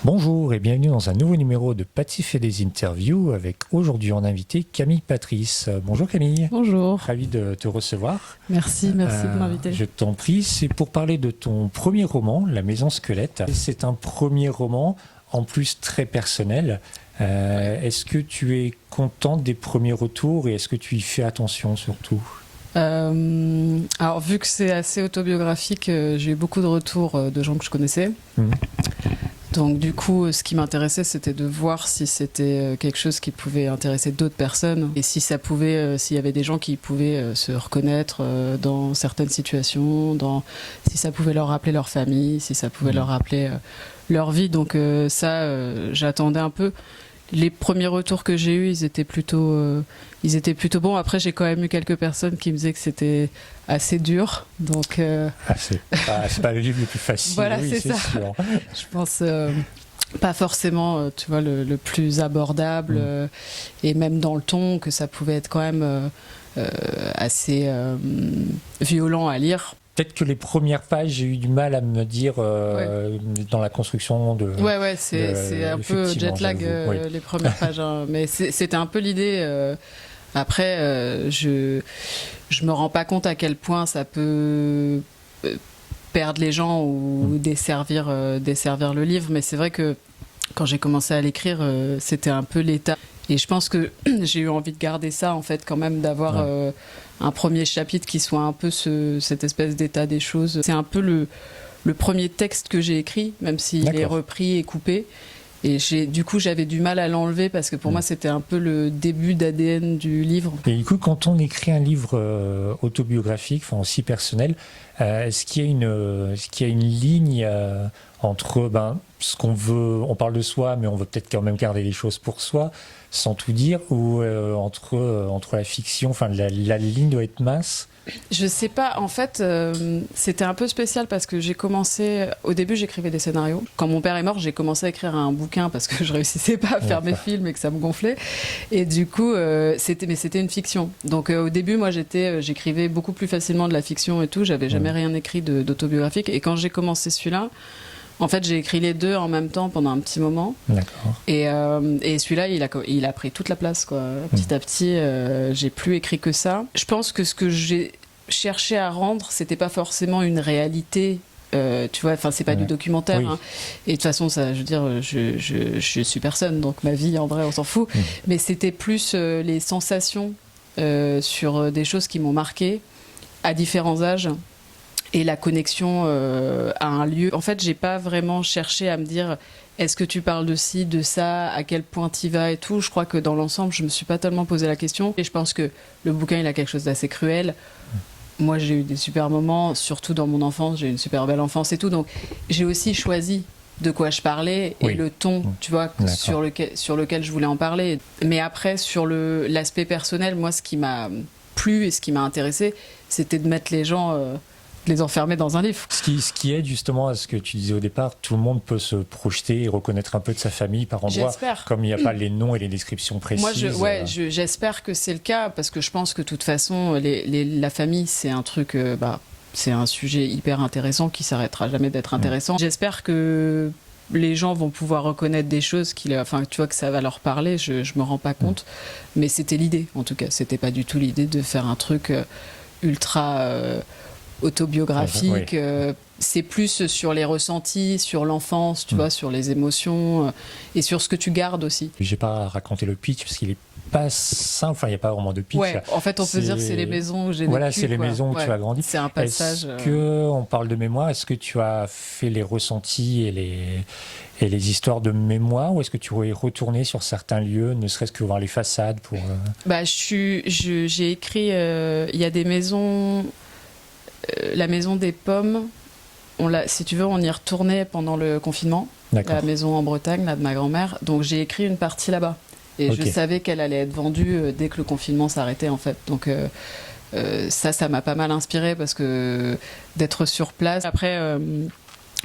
Bonjour et bienvenue dans un nouveau numéro de Patif et des interviews avec aujourd'hui en invité Camille Patrice. Bonjour Camille. Bonjour. Ravi de te recevoir. Merci de m'inviter. Je t'en prie, c'est pour parler de ton premier roman, La Maison Squelette. C'est un premier roman, en plus très personnel. Est-ce que tu es contente des premiers retours et est-ce que tu y fais attention surtout ? Alors vu que c'est assez autobiographique, j'ai eu beaucoup de retours de gens que je connaissais. Donc du coup, ce qui m'intéressait, c'était de voir si c'était quelque chose qui pouvait intéresser d'autres personnes et si ça pouvait, s'il y avait des gens qui pouvaient se reconnaître dans certaines situations, si ça pouvait leur rappeler leur famille, si ça pouvait leur rappeler leur vie. Donc j'attendais un peu. Les premiers retours que j'ai eus, ils étaient plutôt bons. Après, j'ai quand même eu quelques personnes qui me disaient que c'était assez dur. Donc, c'est pas le livre le plus facile. Voilà, oui, c'est ça. sûr. Je pense pas forcément, tu vois, le plus abordable et même dans le ton que ça pouvait être quand même assez violent à lire. Peut-être que les premières pages, j'ai eu du mal à me dire dans la construction de... Ouais, c'est un peu jet lag les premières pages. Hein. Mais c'était un peu l'idée. Après, je me rends pas compte à quel point ça peut perdre les gens ou desservir le livre. Mais c'est vrai que quand j'ai commencé à l'écrire, c'était un peu l'état. Et je pense que j'ai eu envie de garder ça, en fait, quand même, d'avoir un premier chapitre qui soit un peu cette espèce d'état des choses. C'est un peu le premier texte que j'ai écrit, même s'il est repris et coupé. Et du coup, j'avais du mal à l'enlever parce que pour moi, c'était un peu le début d'ADN du livre. Et du coup, quand on écrit un livre autobiographique, enfin aussi personnel, est-ce qu'il y a une ligne entre ce qu'on veut, on parle de soi, mais on veut peut-être quand même garder les choses pour soi, sans tout dire, ou entre la fiction, enfin la ligne doit être mince? Je sais pas, en fait, c'était un peu spécial parce que j'ai commencé, au début j'écrivais des scénarios. Quand mon père est mort, j'ai commencé à écrire un bouquin parce que je réussissais pas à faire mes films et que ça me gonflait. Et du coup, c'était une fiction. Donc au début, moi j'écrivais beaucoup plus facilement de la fiction et tout, j'avais jamais rien écrit d'autobiographique. Et quand j'ai commencé celui-là, en fait, j'ai écrit les deux en même temps pendant un petit moment. D'accord. Et celui-là, il a pris toute la place, quoi. Petit à petit, j'ai plus écrit que ça. Je pense que ce que j'ai cherché à rendre, c'était pas forcément une réalité. Tu vois, enfin, c'est pas du documentaire. Oui. Hein. Et de toute façon, ça, je veux dire, je suis personne, donc ma vie, en vrai, on s'en fout. Mais c'était plus les sensations sur des choses qui m'ont marqué à différents âges. Et la connexion à un lieu. En fait, j'ai pas vraiment cherché à me dire est-ce que tu parles de ci, de ça, à quel point t'y vas et tout. Je crois que dans l'ensemble, je me suis pas tellement posé la question. Et je pense que le bouquin, il a quelque chose d'assez cruel. Moi, j'ai eu des super moments, surtout dans mon enfance. J'ai eu une super belle enfance et tout. Donc, j'ai aussi choisi de quoi je parlais et le ton, tu vois, sur lequel je voulais en parler. Mais après, sur l'aspect personnel, moi, ce qui m'a plu et ce qui m'a intéressé, c'était de mettre les gens... les enfermer dans un livre. Ce qui aide justement à ce que tu disais au départ, tout le monde peut se projeter et reconnaître un peu de sa famille par endroits. J'espère. Comme il n'y a pas les noms et les descriptions précises. Moi, j'espère que c'est le cas parce que je pense que de toute façon, la famille, c'est un truc, c'est un sujet hyper intéressant qui s'arrêtera jamais d'être intéressant. J'espère que les gens vont pouvoir reconnaître des choses tu vois, que ça va leur parler. Je me rends pas compte, mais c'était l'idée. En tout cas, c'était pas du tout l'idée de faire un truc ultra autobiographique. C'est plus sur les ressentis, sur l'enfance, tu vois, sur les émotions et sur ce que tu gardes aussi. J'ai pas raconté le pitch parce qu'il est pas simple, enfin il n'y a pas vraiment de pitch. Ouais, en fait on peut dire que c'est les maisons où j'ai vécu. Voilà, c'est les maisons où tu as grandi. C'est un passage. Est-ce que, on parle de mémoire, est-ce que tu as fait les ressentis et les histoires de mémoire ou est-ce que tu aurais retourné sur certains lieux, ne serait-ce que voir les façades pour... J'ai écrit, il y a des maisons... la maison des pommes, si tu veux, on y retournait pendant le confinement. La maison en Bretagne, là, de ma grand-mère. Donc j'ai écrit une partie là-bas. Et je savais qu'elle allait être vendue dès que le confinement s'arrêtait, en fait. Donc ça m'a pas mal inspiré parce que d'être sur place. Après,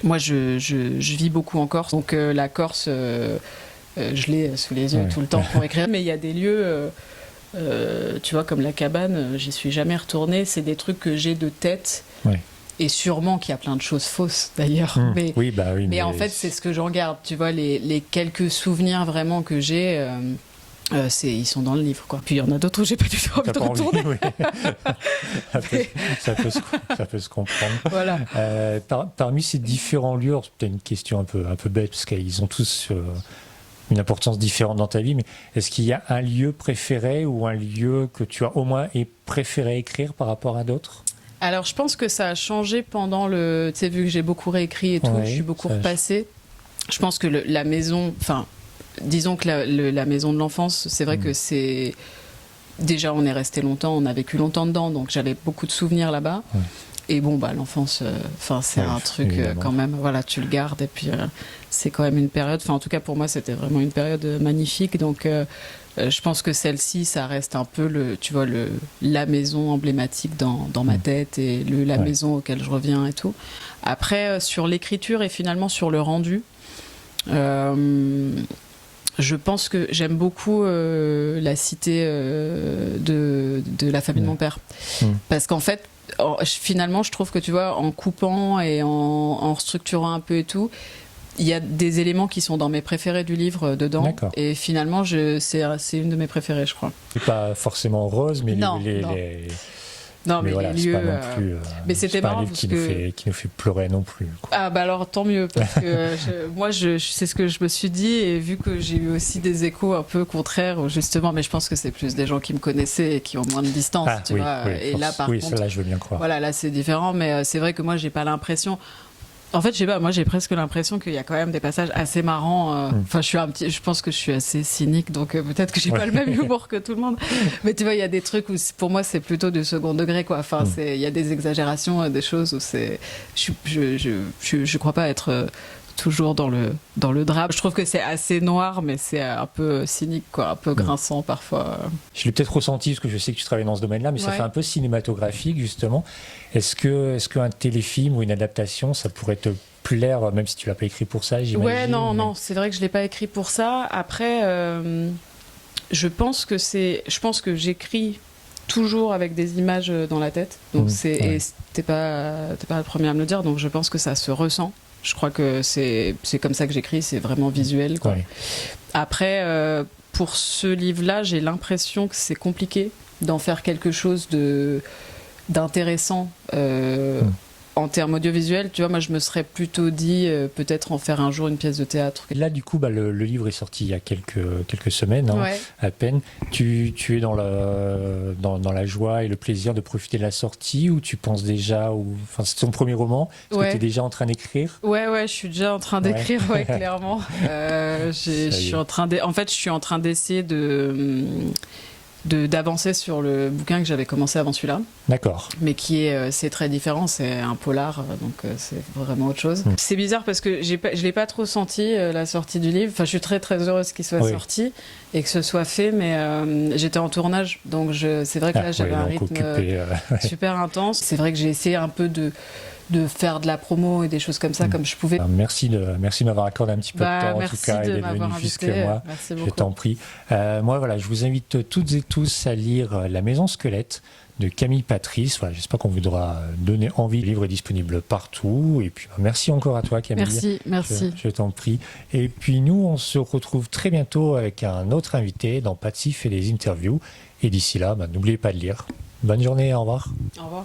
moi, je vis beaucoup en Corse. Donc la Corse, je l'ai sous les yeux tout le temps pour écrire. Mais il y a des lieux... tu vois, comme la cabane, j'y suis jamais retournée. C'est des trucs que j'ai de tête Et sûrement qu'il y a plein de choses fausses d'ailleurs. Oui, bah oui. Mais en fait, c'est ce que j'en garde. Tu vois, les quelques souvenirs vraiment que j'ai, ils sont dans le livre, quoi. Puis il y en a d'autres où j'ai pas du tout envie de retourner. Oui. ça peut se comprendre. Voilà. Parmi ces différents lieux, c'est peut-être une question un peu bête, parce qu'ils ont tous une importance différente dans ta vie, mais est-ce qu'il y a un lieu préféré ou un lieu que tu as au moins préféré écrire par rapport à d'autres ? Alors, je pense que ça a changé pendant tu sais, vu que j'ai beaucoup réécrit et tout, je suis beaucoup repassée. Je pense que la maison, enfin, disons que la maison de l'enfance, c'est vrai que c'est... Déjà, on est resté longtemps, on a vécu longtemps dedans, donc j'avais beaucoup de souvenirs là-bas. Et bon, bah, l'enfance, c'est un truc quand même, voilà, tu le gardes, et puis c'est quand même une période, en tout cas pour moi, c'était vraiment une période magnifique, donc... je pense que celle-ci, ça reste un peu la maison emblématique dans ma tête et la maison auquel je reviens et tout. Après, sur l'écriture et finalement sur le rendu, je pense que j'aime beaucoup la cité de la famille de mon père. Parce qu'en fait, finalement, je trouve que tu vois, en coupant et en structurant un peu et tout, il y a des éléments qui sont dans mes préférés du livre dedans. D'accord. Et finalement, c'est une de mes préférées, je crois. C'est pas forcément rose, mais non. Non, mais voilà, les lieux. C'est pas non plus, mais c'était marrant parce que qui nous fait pleurer non plus, quoi. Ah bah alors tant mieux, parce que moi c'est ce que je me suis dit, et vu que j'ai eu aussi des échos un peu contraires justement, mais je pense que c'est plus des gens qui me connaissaient et qui ont moins de distance, tu vois. Et là par contre, là je veux bien croire. Voilà, là c'est différent, mais c'est vrai que moi j'ai pas l'impression. En fait, je sais pas, moi j'ai presque l'impression qu'il y a quand même des passages assez marrants. Enfin, je pense que je suis assez cynique, donc peut-être que j'ai pas le même humour que tout le monde. Mais tu vois, il y a des trucs où pour moi c'est plutôt du second degré, quoi. Enfin, il y a des exagérations, des choses où je crois pas être toujours dans le drame. Je trouve que c'est assez noir, mais c'est un peu cynique, quoi, un peu grinçant parfois. Je l'ai peut-être ressenti parce que je sais que tu travailles dans ce domaine-là, mais ça fait un peu cinématographique justement. Est-ce qu'un téléfilm ou une adaptation, ça pourrait te plaire, même si tu l'as pas écrit pour ça, j'imagine? Ouais, non, c'est vrai que je l'ai pas écrit pour ça. Après, je pense que j'écris toujours avec des images dans la tête. Donc et t'es pas le premier à me le dire, donc je pense que ça se ressent. Je crois que c'est comme ça que j'écris, c'est vraiment visuel, quoi. Après, pour ce livre-là, j'ai l'impression que c'est compliqué d'en faire quelque chose d'intéressant en termes audiovisuels. Tu vois, moi je me serais plutôt dit peut-être en faire un jour une pièce de théâtre. Là du coup, le livre est sorti il y a quelques semaines, à peine. Tu es dans la joie et le plaisir de profiter de la sortie, ou tu penses déjà, enfin c'est ton premier roman, est-ce que tu es déjà en train d'écrire? Ouais, je suis déjà en train d'écrire, clairement. En fait, je suis en train d'essayer d'avancer sur le bouquin que j'avais commencé avant celui-là. D'accord. Mais c'est très différent, c'est un polar, donc c'est vraiment autre chose. C'est bizarre parce que je l'ai pas trop senti, la sortie du livre. Enfin, je suis très très heureuse qu'il soit sorti et que ce soit fait, mais j'étais en tournage, donc c'est vrai que là j'avais un rythme super intense. C'est vrai que j'ai essayé un peu de faire de la promo et des choses comme ça comme je pouvais. Merci de m'avoir accordé un petit peu de temps en tout cas et d'être venu jusque moi. Merci beaucoup. Je t'en prie. Moi voilà, je vous invite toutes et tous à lire La Maison Squelette de Camille Patrice. Voilà, j'espère qu'on vous aura donné envie. Le livre est disponible partout. Et puis merci encore à toi Camille. Merci. Je t'en prie. Et puis nous, on se retrouve très bientôt avec un autre invité dans Patsy fait des interviews. Et d'ici là, n'oubliez pas de lire. Bonne journée, au revoir. Au revoir.